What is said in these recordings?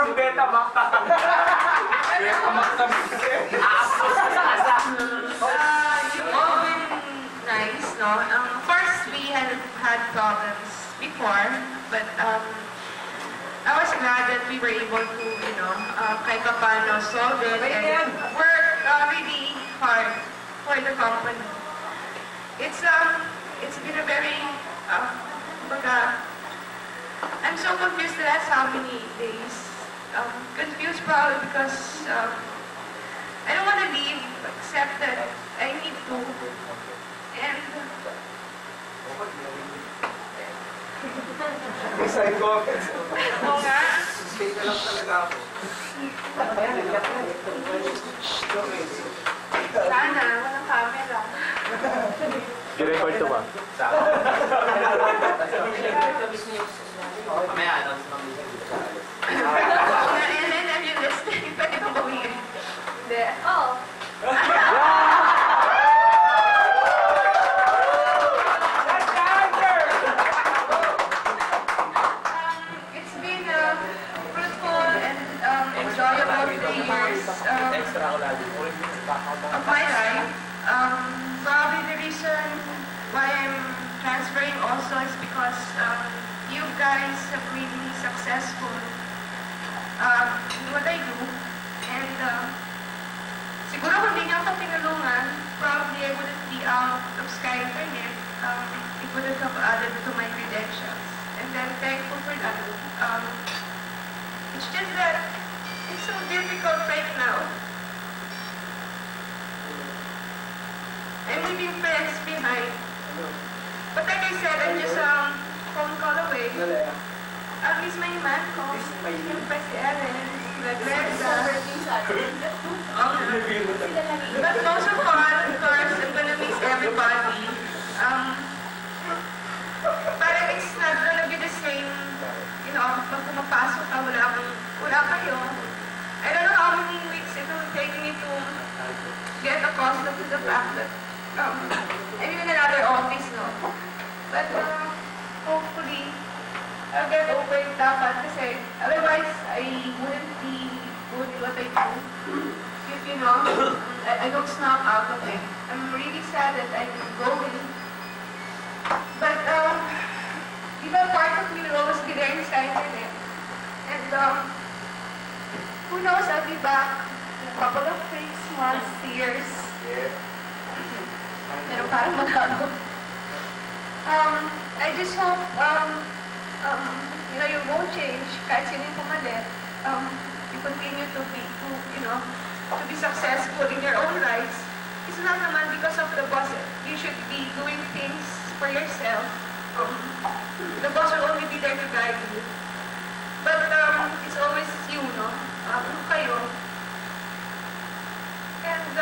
Parang Betamax. Betamax na nice, no? First, we had problems before, but I was glad that we were able to, kahit pa paano solve it and work really hard for the company. It's been a very, I'm so confused the last how many days. Confused probably because I don't want to leave except that I need to. And Side comments. oo nga. Stay na lang talaga ako. Sana, walang camera. I-record to ba? Mamaya, announce naman And then, have you listening? Pwede ba bawiin? Hindi. Oo. It's been fruitful and enjoyable 3 years of my life. Probably the reason why I'm transferring also is because you guys have made me successful in what I do. And siguro kung hindi niyo ako tinulungan, probably I wouldn't be out of Sky Internet. It wouldn't have added to my credentials. And I'm thankful for that. It's just that it's so difficult right now. I'm leaving friends behind. But like I said, I'm just phone call away. Miss my man ko. Siyempre si Ellen, si Glenda. But most of all, of course, I'm gonna miss everybody. Parang it's not gonna be the same, pag pumapasok ka, wala kayo. I don't know how many weeks it will take me to get accustomed to the fact that I'm in another office, no? But hopefully, I'll get over it dapat kasi otherwise I wouldn't be good at what I do. I don't snap out of it. I'm really sad that I'm going. But, part of me will always be there in Sky Internet. And, who knows, I'll be back in a couple of weeks, months, years. Pero parang magano. I just hope, you won't change kahit sino yung pumalit. You continue to be successful in your own rights. It's not naman because of the boss. You should be doing things for yourself. The boss will only be there to guide you. But it's always you, no? Kayo. And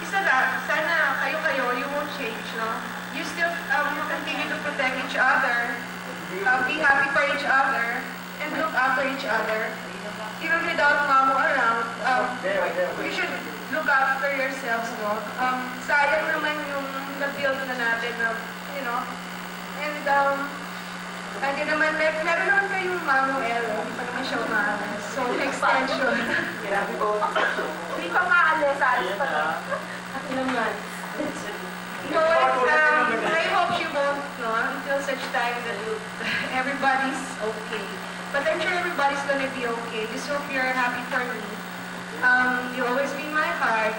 isa lang, sana kayo, you won't change, no? You still continue to protect each other, be happy for each other, and look after each other. Even without mamo around, you should look after yourselves, no? Sayang naman yung na-build na natin, and hindi naman, meron naman kayong mamo Elo, hindi pa naman siya umaalis. So, extension. Hindi pa maalis, alis pa to. Ilang months. So, I hope you won't, no, until such time that everybody's okay. But I'm sure everybody's gonna be okay. Just hope you're happy for me. You always be in my heart.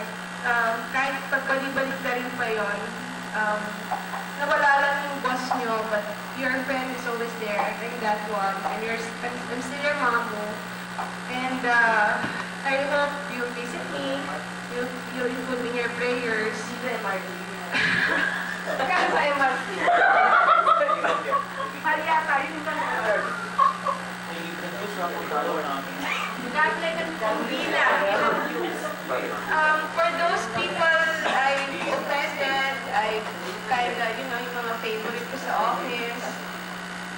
Kahit pagbalibalik na rin pa yun. Nawala lang yung boss nyo, but your friend is always there. I think that one. And I'm still your mamo. And I hope you'll visit me. You'll put me in your prayers. Kaya sa MRT. Maria, tayo yung for those people I've offended, I've yung mga favorite ko sa office.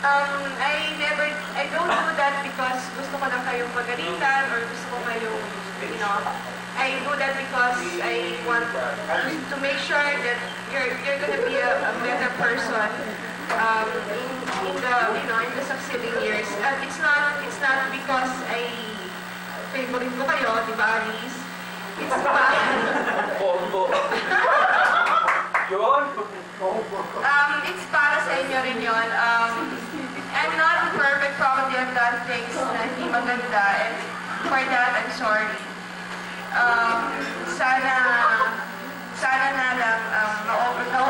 I don't do that because gusto ko lang kayong pagalitan or gusto ko kayong, I do that because I want to make sure that you're gonna be a better person in the succeeding years. It's not because because ay favorite ko kayo, di ba, Aris? It's para, Combo. Yun. it's para sa inyo rin yun. I'm not perfect, probably I've done things na hindi maganda, and for that, I'm sorry. Sana na lang,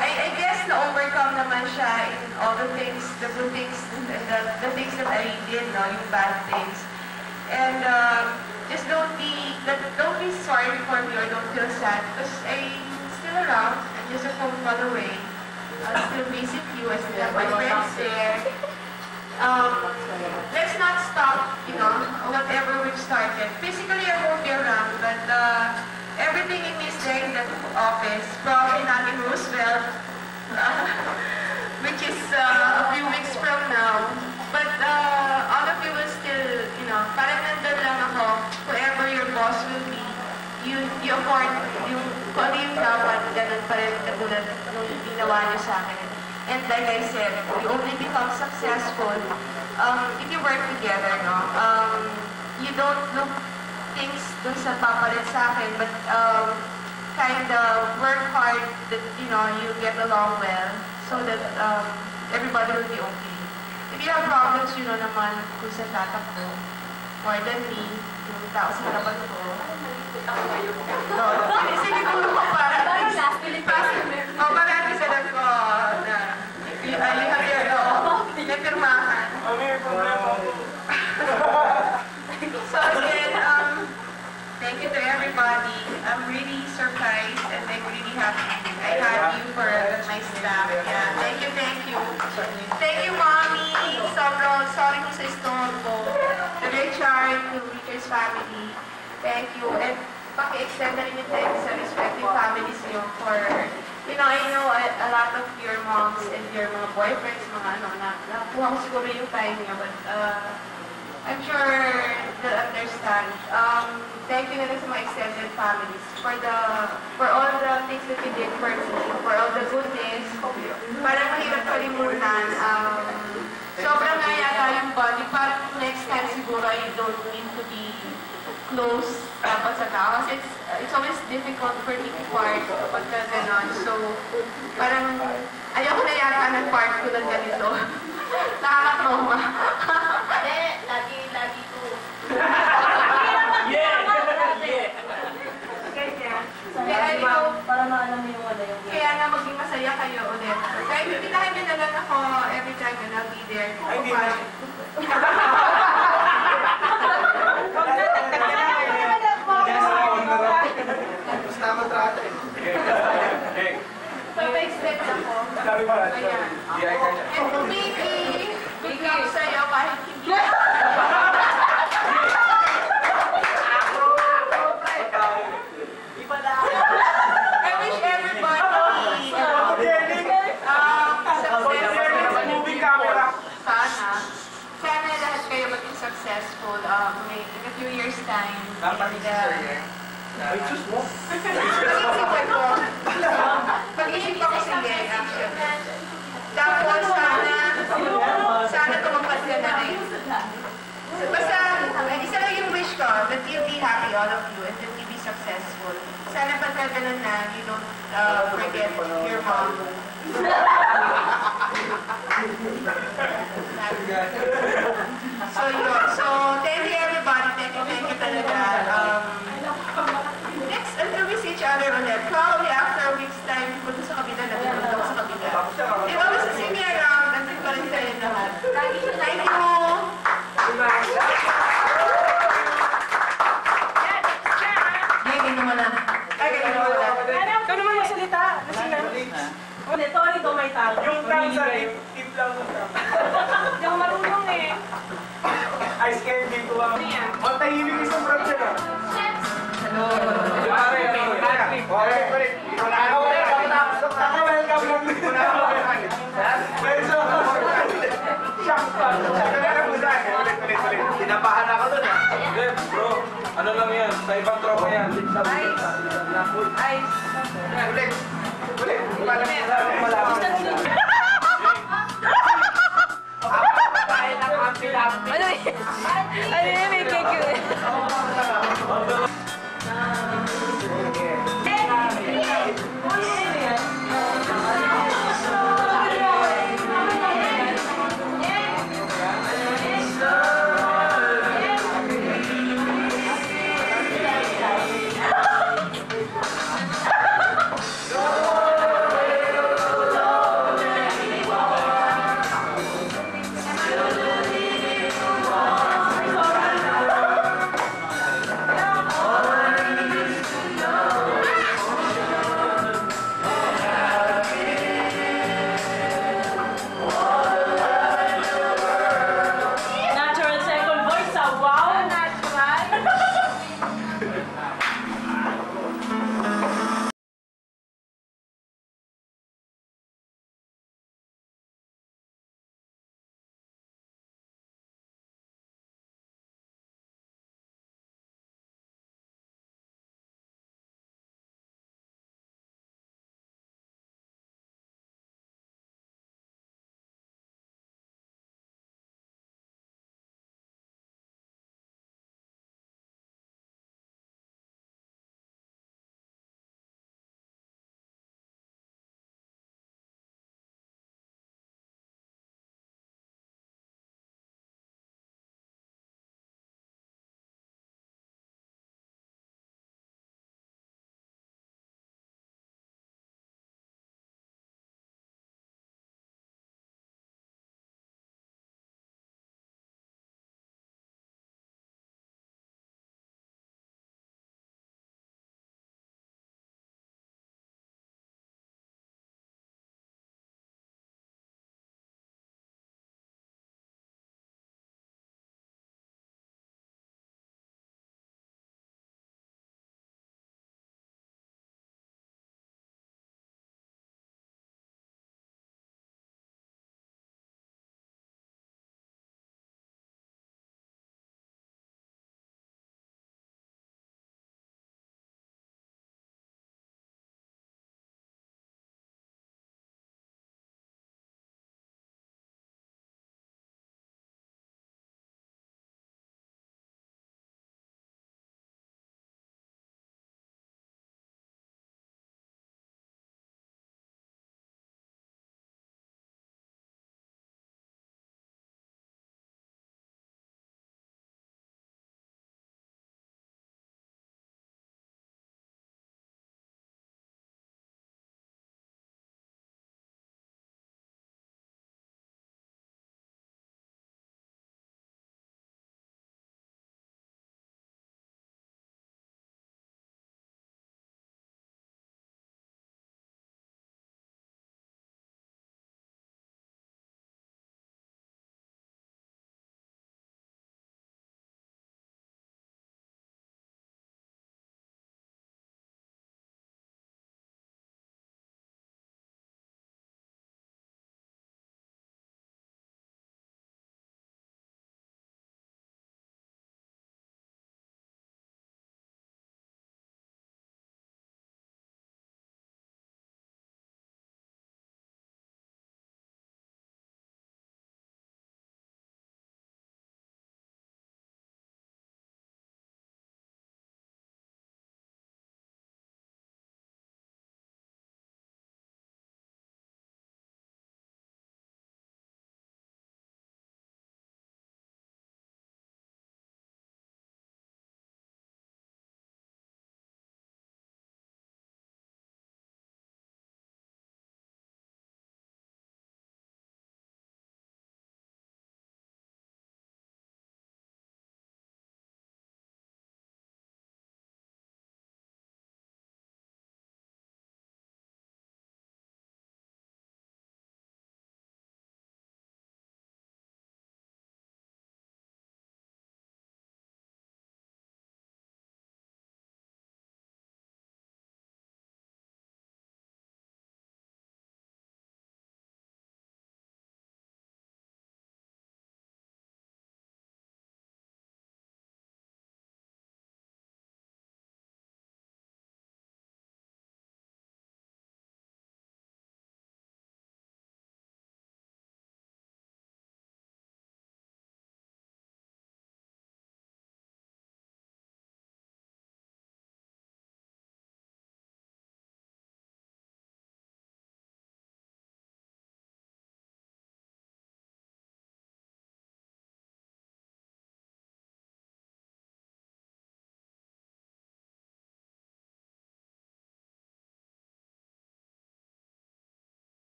I guess na-overcome naman siya in all the things, the good things, and the things that I did, no, yung bad things. And just don't be sorry for me or don't feel sad, because I'm still around, I'm just a phone call away. I'll still visit you, I still have my friends there. Let's not stop, whatever we've started. Physically, I won't be around, but everything in me is there in the office. Probably not in Roosevelt, which is a few weeks from now. But all of you will still, parang nandun lang ako, whoever your boss will be, you afford, kung ano yung dapat, ganun pa rin katulad nung ginawa niyo sa akin. And like I said, we only become successful if you work together, no? You don't look things dun sa papalit sa akin, but kind of work hard that, you get along well so that everybody will be okay. If you have problems, naman kung sa tatakbo, more than me, yung tao sa harapan ko. Siniguro ko para at least alam ko na you have your napirmahan. May problema ako. So again, thank you to everybody. I'm really surprised and I'm really happy. I had you for my staff. Yeah, thank you, thank you. Thank you, Mommy. Sobrang sorry ko sa store ko. To Richard, to Richard's family. Thank you. And paki-extend na rin yung thanks sa respective families niyo for, I know a lot of your moms and your mga boyfriends, nakuha ko siguro yung time niyo, but I'm sure they'll understand. Thank you na rin sa mga extended families for all the things that you did for me, for all the goodness. Parang mahirap kalimutan. Sobrang nga yata yung body. Parang next time siguro you don't need to be close tapos sa tao. It's always difficult for me to part kapag ka ganon. So, parang ayoko na yata ng part ko ng ganito. Nakaka-trauma. Lagi ko. Kaya nga maging masaya kayo ulit. Kahit hindi na kayo nalang ako every time and I'll be there. Ay, hindi na. Basta matrata eh. Papa-extend ako. Sabi ba? Ayan. Di-ay ka niya. And maybe, good luck sa'yo kahit hindi. I wish everybody Moving camera. Sana lahat kayo maging successful in a few years' time. Ay, sus mo. Pag-isipan ko. Pag-isipan ko sige, actually. Tapos sana tumapad ka na rin. Basta, isa lang yung wish ko, that you'll be happy, all of you, and that you'll be successful. Sana pagka ganun na, you don't forget your mom. So yun. So, thank you everybody. Thank you talaga. Next, until we see each other ulit, probably after a week's time, punta sa kabila na, punta ko sa kabila. If always to see me around, nandun pa rin kayo lahat. Thank you. Ganyan naman lang. Ikaw naman magsalita. Sorry, do may tao. Yung tangsa, tip lang yung tangsa. Hindi ako marunong eh. I scared me to matahimik isang brother na. Hello. Pare. Ikaw na ako. Welcome lang. Ikaw na ako. Shock pa. Ulit. Tinapahan ako dun ah. Bro, ano lang yan? Sa ibang tropa yan. Ice. Ulit. Malapit. Ano yun? Ano yun? May cake yun. Hey!